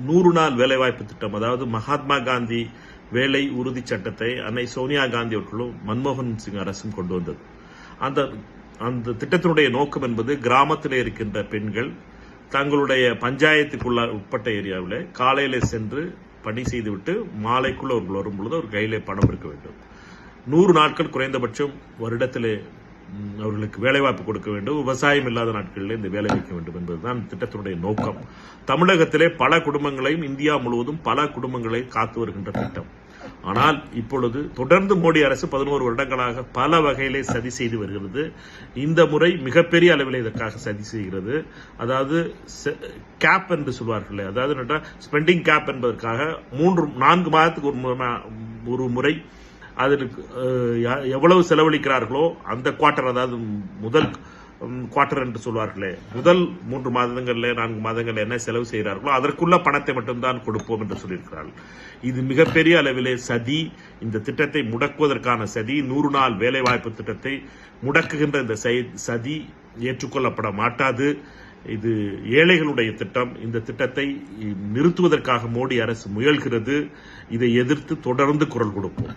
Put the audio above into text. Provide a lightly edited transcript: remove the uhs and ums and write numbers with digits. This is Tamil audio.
100 நாள் வேலைவாய்ப்பு திட்டம், அதாவது மகாத்மா காந்தி வேலை உறுதி சட்டத்தை அன்னை சோனியா காந்தி அவர்களும் மன்மோகன் சிங் அரசும் கொண்டு வந்தது. அந்த திட்டத்தினுடைய நோக்கம் என்பது கிராமத்தில் இருக்கின்ற பெண்கள் தங்களுடைய பஞ்சாயத்துக்குள்ள உட்பட்ட ஏரியாவில் காலையில சென்று பணி செய்துவிட்டு மாலைக்குள்ள அவர்கள் வரும்பொழுது அவர் கையிலே பணம் இருக்க வேண்டும். 100 நாட்கள் குறைந்தபட்சம் வருடத்திலே அவர்களுக்கு வேலைவாய்ப்பு கொடுக்க வேண்டும். விவசாயம் இல்லாத நாட்களில் இந்த வேலை வைக்க வேண்டும் என்பதுதான் திட்டத்தினுடைய நோக்கம். தமிழகத்திலே பல குடும்பங்களையும் இந்தியா முழுவதும் பல குடும்பங்களை காத்து வருகின்ற திட்டம். ஆனால் இப்பொழுது தொடர்ந்து மோடி அரசு 11 வருடங்களாக பல வகையிலே சதி செய்து வருகிறது. இந்த முறை மிகப்பெரிய அளவில் இதற்காக சதி செய்கிறது. அதாவது கேப் என்று சொல்வார்கள், அதாவது ஸ்பெண்டிங் கேப் என்பதற்காக 4 மாதத்துக்கு ஒரு முறை அதற்கு எவ்வளவு செலவழிக்கிறார்களோ அந்த குவார்டர், அதாவது முதல் குவார்டர் என்று சொல்வார்களே, முதல் 3 மாதங்கள்ல 4 மாதங்கள்ல என்ன செலவு செய்கிறார்களோ அதற்குள்ள பணத்தை மட்டும்தான் கொடுப்போம் என்று சொல்லியிருக்கிறார்கள். இது மிகப்பெரிய அளவிலே சதி. இந்த திட்டத்தை முடக்குவதற்கான சதி, 100 நாள் வேலைவாய்ப்பு திட்டத்தை முடக்குகின்ற இந்த சதி ஏற்றுக்கொள்ளப்பட மாட்டாது. இது ஏழைகளுடைய திட்டம். இந்த திட்டத்தை நிறுத்துவதற்காக மோடி அரசு முயல்கிறது. இதை எதிர்த்து தொடர்ந்து குரல் கொடுப்போம்.